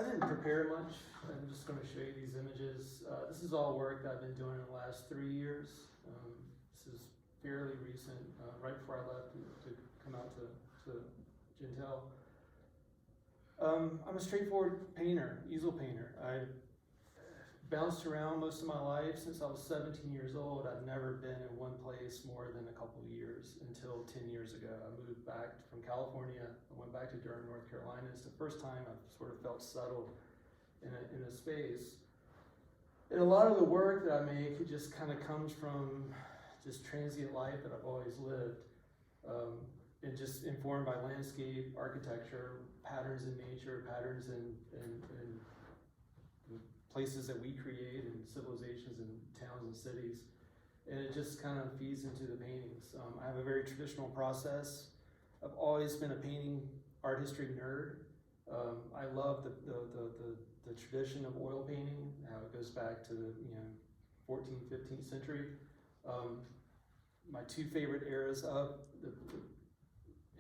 I didn't prepare much. I'm just going to show you these images. This is all work that I've been doing in the last 3 years. This is fairly recent, right before I left to come out to Jentel. I'm a straightforward painter, easel painter. I bounced around most of my life since I was 17 years old. I've never been in one place more than a couple of years until 10 years ago. I moved back from California. I went back to Durham, North Carolina. It's the first time I've sort of felt settled in a space. And a lot of the work that I make, it just kind of comes from just transient life that I've always lived. And just informed by landscape, architecture, patterns in nature, patterns in places that we create and civilizations and towns and cities. And it just kind of feeds into the paintings. I have a very traditional process. I've always been a painting art history nerd. I love the tradition of oil painting, how it goes back to the 14th, 15th century. My two favorite eras of the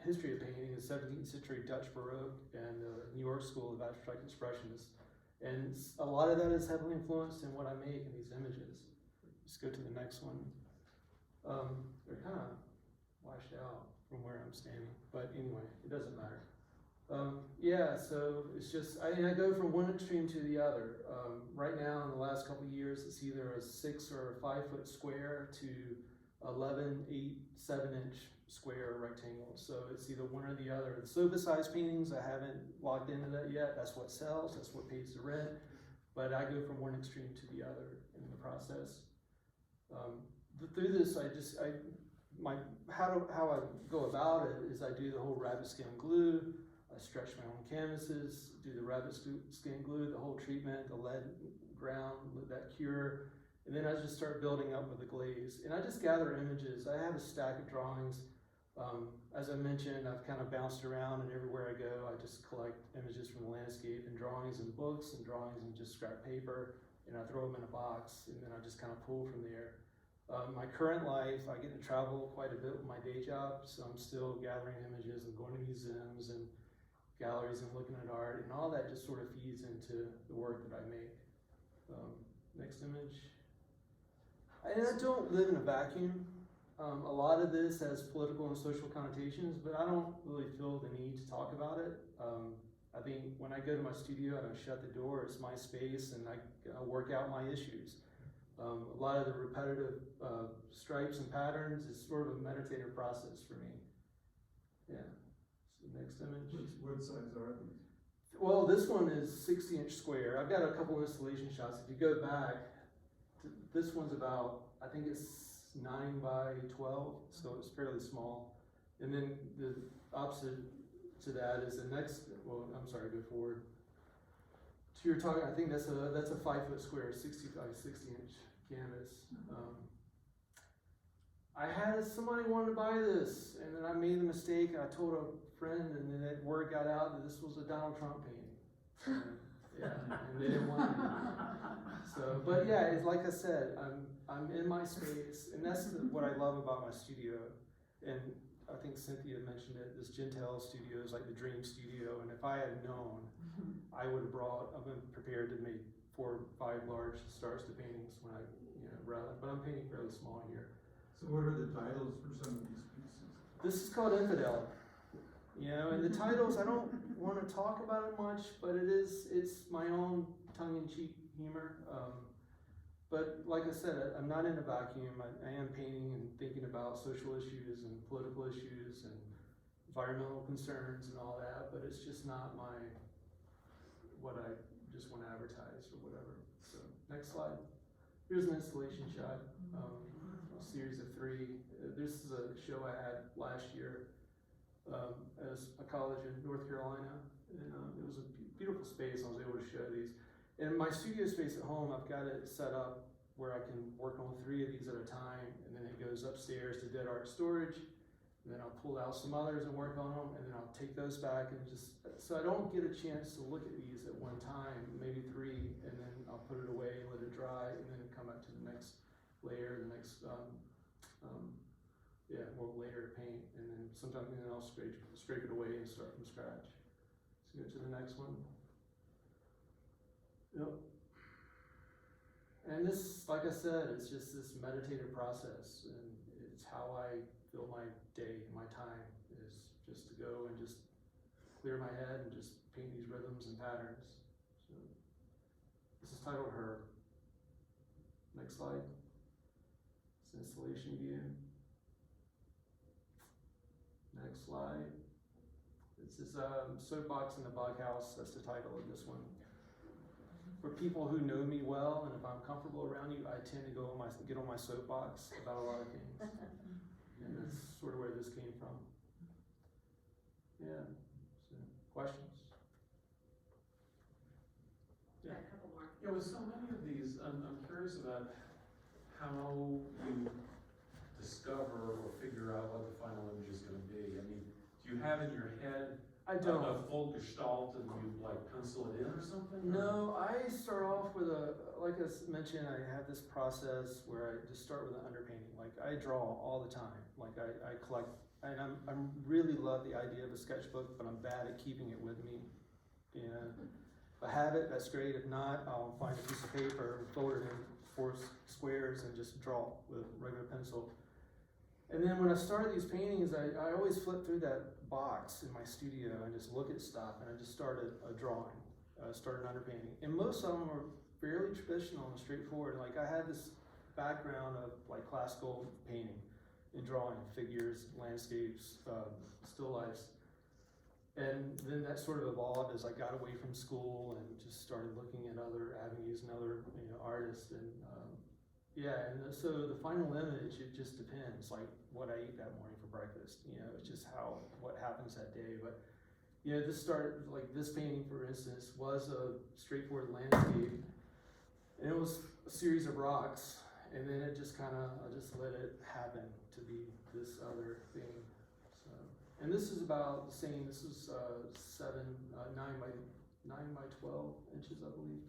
history of painting is 17th century Dutch Baroque and the New York School of Abstract Expressionists. And a lot of that is heavily influenced in what I make in these images. Let's go to the next one. They're kind of washed out from where I'm standing, but anyway, it doesn't matter. Yeah, so it's just, I go from one extreme to the other. Right now, in the last couple of years, it's either a 6 or a 5 foot square to 11, 8, 7-inch square rectangle. So it's either one or the other. The sofa-sized paintings, I haven't locked into that yet. That's what sells, that's what pays the rent. But I go from one extreme to the other in the process. Through this, how I go about it is I do the whole rabbit skin glue. I stretch my own canvases, do the rabbit skin glue, the whole treatment, the lead ground, that cure. And then I just start building up with the glaze. And I just gather images. I have a stack of drawings. As I mentioned, I've kind of bounced around, and everywhere I go, I just collect images from the landscape and drawings in books and drawings in just scrap paper, and I throw them in a box, and then I just kind of pull from there. My current life, I get to travel quite a bit with my day job, so I'm still gathering images and going to museums and galleries and looking at art, and all that just sort of feeds into the work that I make. Next image. And I don't live in a vacuum. A lot of this has political and social connotations, but I don't really feel the need to talk about it. I think when I go to my studio, I don't shut the door. It's my space, and I work out my issues. A lot of the repetitive stripes and patterns is sort of a meditative process for me. Yeah. So next image. What size are these? Well, this one is 60-inch square. I've got a couple installation shots. If you go back, this one's about, I think it's 9 by 12, so it's fairly small. And then the opposite to that is the next, well, I'm sorry, go forward. So you're talking, I think that's a 5 foot square, 60 by 60-inch canvas. I had somebody wanted to buy this, and then I made the mistake. I told a friend, and then that word got out that this was a Donald Trump painting. Yeah, and they didn't want it. So, but yeah, it's like I said, I'm in my space, and that's what I love about my studio. And I think Cynthia mentioned it. This Jentel studio is like the dream studio, and if I had known, I would have been prepared to make 4 or 5 large starts to paintings when I, rather. But I'm painting fairly small here. So what are the titles for some of these pieces? This is called Infidel. And the titles, I don't want to talk about it much, but it's my own tongue-in-cheek humor. But like I said, I'm not in a vacuum. I am painting and thinking about social issues and political issues and environmental concerns and all that, but it's just not what I just want to advertise or whatever. So next slide. Here's an installation shot, a series of 3. This is a show I had last year as a college in North Carolina, and it was a beautiful space. I was able to show these. In my studio space at home, I've got it set up where I can work on 3 of these at a time, and then it goes upstairs to dead art storage, and then I'll pull out some others and work on them, and then I'll take those back and so I don't get a chance to look at these at one time, maybe 3, and then I'll put it away and let it dry, and then come back to the next layer, the next more layer of paint, and then sometimes I'll scrape it away and start from scratch. Let's go to the next one. Yep. And this, like I said, it's just this meditative process, and it's how I fill my day, my time, is just to go and just clear my head and just paint these rhythms and patterns. So this is titled Her. Next slide. It's installation view. Next slide. It's this soapbox in the bug house. That's the title of this one. For people who know me well, and if I'm comfortable around you, I tend to get on my soapbox about a lot of things. And that's sort of where this came from. Yeah. So, questions? Yeah, a couple more. Yeah, with so many of these, I'm curious about how you discover or figure out what the final image is gonna be. I mean, do you have in your head I don't. a full gestalt and you like pencil it in or something? or- No, I start off with like I mentioned, I have this process where I just start with an underpainting. Like I draw all the time. Like I collect, and I'm really love the idea of a sketchbook, but I'm bad at keeping it with me. You know, if I have it, that's great. If not, I'll find a piece of paper, fold it in 4 squares, and just draw with regular pencil. And then when I started these paintings, I always flip through that box in my studio and just look at stuff, and I just started a drawing, started underpainting. And most of them were fairly traditional and straightforward. Like I had this background of like classical painting and drawing figures, landscapes, still lifes. And then that sort of evolved as I got away from school and just started looking at other avenues and other artists. And yeah, and so the final image, it just depends, like what I eat that morning for breakfast. It's just what happens that day. But this started, like this painting, for instance, was a straightforward landscape, and it was a series of rocks, and then it just I just let it happen to be this other thing. So, and this is about the same. This is 9 by 12 inches, I believe.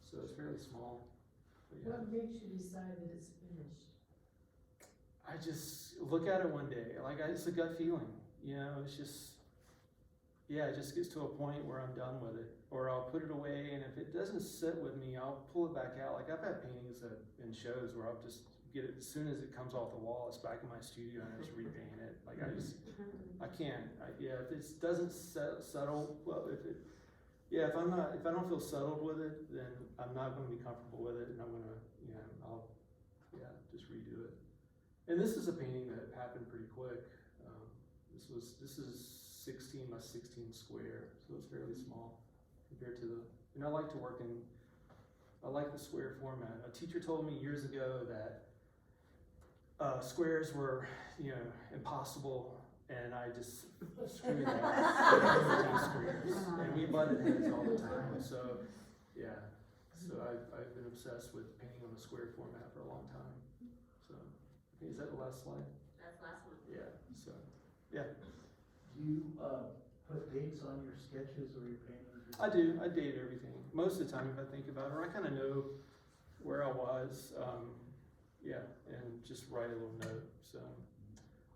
So it's fairly small. But yeah. What makes you decide that it's finished? I just look at it one day, it's a gut feeling, it's just, it just gets to a point where I'm done with it, or I'll put it away, and if it doesn't sit with me, I'll pull it back out. Like I've had paintings in shows where I'll just get it, as soon as it comes off the wall, it's back in my studio, and I just repaint it. Like I can't, if it doesn't settle, well, if I don't feel settled with it, then I'm not gonna be comfortable with it, and I'm gonna, I'll just redo it. And this is a painting that happened pretty quick. This is 16 by 16 square, so it's fairly small compared to and I like to work I like the square format. A teacher told me years ago that squares were, impossible, and I just screwed that. Squares. And we butted heads all the time, so yeah. So I've been obsessed with painting on the square format for a long time. So, is that the last slide? That's the last one. Yeah, so, yeah. Do you put dates on your sketches or your paintings? I do, I date everything. Most of the time if I think about it, or I kind of know where I was, and just write a little note. So,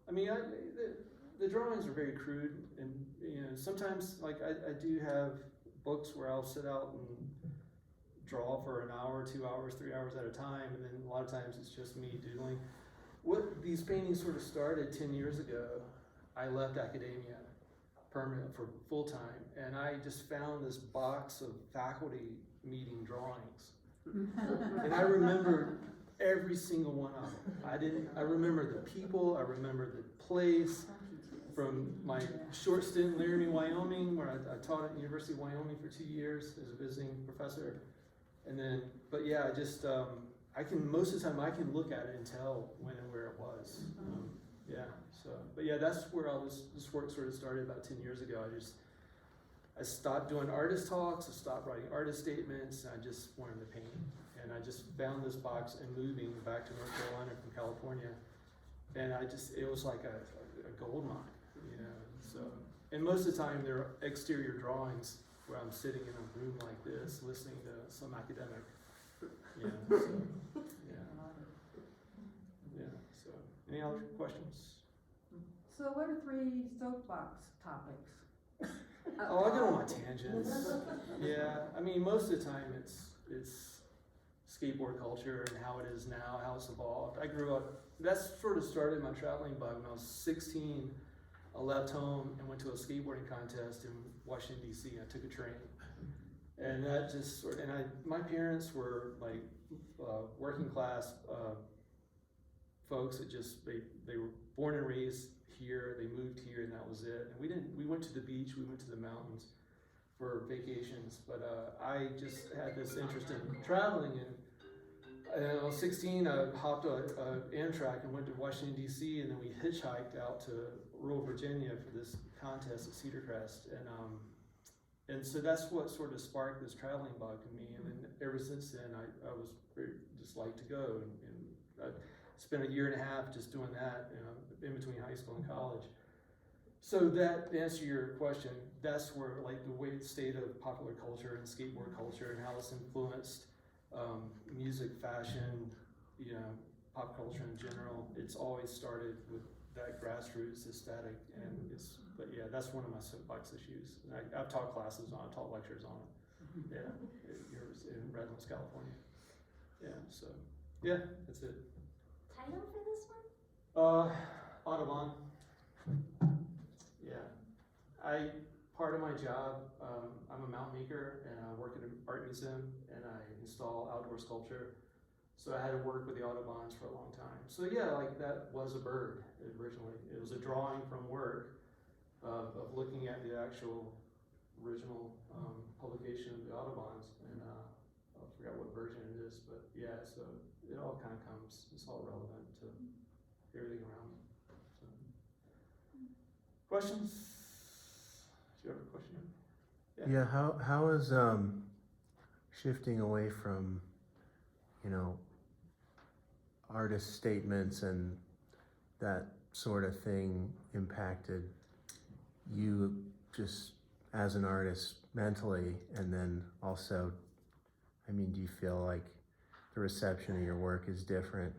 I mean, the drawings are very crude, and sometimes like I do have books where I'll sit out and draw for an hour, 2 hours, 3 hours at a time, and then a lot of times it's just me doodling. What these paintings sort of started 10 years ago, I left academia permanent for full time, and I just found this box of faculty meeting drawings. And I remember every single one of them. I remember the people, I remember the place. From my short stint in Laramie, Wyoming, where I taught at the University of Wyoming for 2 years as a visiting professor. And then, but yeah, I just, most of the time I can look at it and tell when and where it was. But yeah, that's where all this work sort of started about 10 years ago. I stopped doing artist talks, I stopped writing artist statements, and I just wanted to paint. And I just found this box and moving back to North Carolina from California. And it was like a gold mine, so. And most of the time they're exterior drawings where I'm sitting in a room like this, listening to some academic, so, any other questions? So what are 3 soapbox topics? Oh, I get on my tangents. Yeah, I mean, most of the time it's skateboard culture and how it is now, how it's evolved. I grew up, that's sort of started my traveling bug. When I was 16, I left home and went to a skateboarding contest in Washington, D.C. I took a train. And that just sort of, and my parents were like working class folks that just, they were born and raised here, they moved here, and that was it. And we went to the beach, we went to the mountains for vacations, but I just had this interest in traveling, and I was 16, I hopped a Amtrak and went to Washington, D.C., and then we hitchhiked out to rural Virginia for this contest at Cedar Crest, and so that's what sort of sparked this traveling bug in me, and then ever since then, I was very, just like to go, and I spent a year and a half just doing that, in between high school and college. So that, to answer your question, that's where like the way state of popular culture and skateboard culture and how it's influenced music, fashion, pop culture in general. It's always started with that grassroots aesthetic, and but yeah, that's one of my soapbox issues. And I've taught classes on it, taught lectures on it. Yeah, in Redlands, California. Yeah, so yeah, that's it. Title for this one? Audubon. Yeah, part of my job, I'm a mount maker and I work at an art museum and I install outdoor sculpture. So I had to work with the Audubons for a long time. So yeah, like that was a bird originally. It was a drawing from work of looking at the actual original publication of the Audubons, and I forgot what version it is, but yeah, so it all kind of comes, it's all relevant to everything around me. So. Questions? Do you have a question? Yeah, how is shifting away from, artist statements and that sort of thing impacted you just as an artist mentally, and then also, do you feel like the reception of your work is different?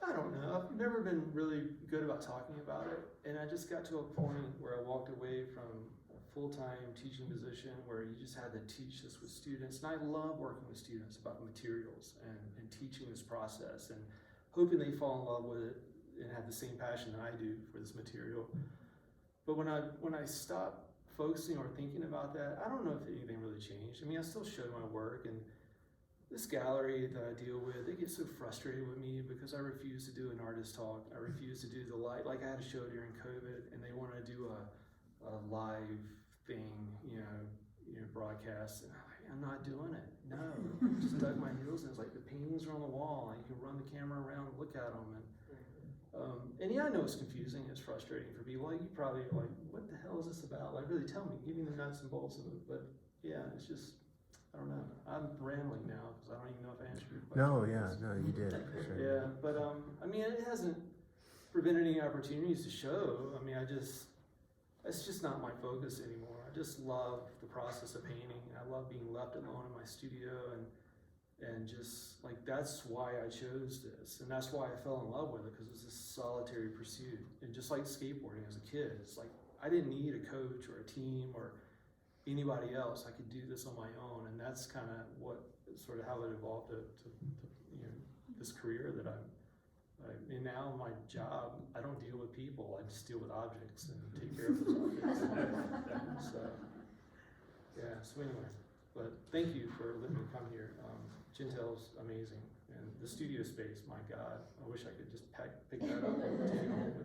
I don't know. I've never been really good about talking about it, and I just got to a point where I walked away from a full-time teaching position where you just had to teach this with students, and I love working with students about materials and teaching this process and hoping they fall in love with it and have the same passion that I do for this material. But when I stopped focusing or thinking about that, I don't know if anything really changed. I still show my work, and this gallery that I deal with, they get so frustrated with me because I refuse to do an artist talk. I refuse to do the live, like I had a show during COVID, and they want to do a live thing, broadcast, and I'm not doing it. No, I just dug my heels in. It's like the paintings are on the wall, and you can run the camera around and look at them, and yeah, I know it's confusing, it's frustrating for people. Like, you probably are like, what the hell is this about? Like, really tell me, give me the nuts and bolts of it. But yeah, it's just, I don't know. I'm rambling now because I don't even know if I answered your question. No, you did, for sure. Yeah, but it hasn't prevented any opportunities to show. It's just not my focus anymore. I just love the process of painting. I love being left alone in my studio, and just like, that's why I chose this, and that's why I fell in love with it, because it's this solitary pursuit. And just like skateboarding as a kid, it's like I didn't need a coach or a team or anybody else. I could do this on my own, and that's kind of sort of how it evolved to this career that and now my job, I don't deal with people, I just deal with objects and take care of those objects. So anyway, but thank you for letting me come here. Jentel's amazing, and the studio space, my God, I wish I could just pick that up on the table.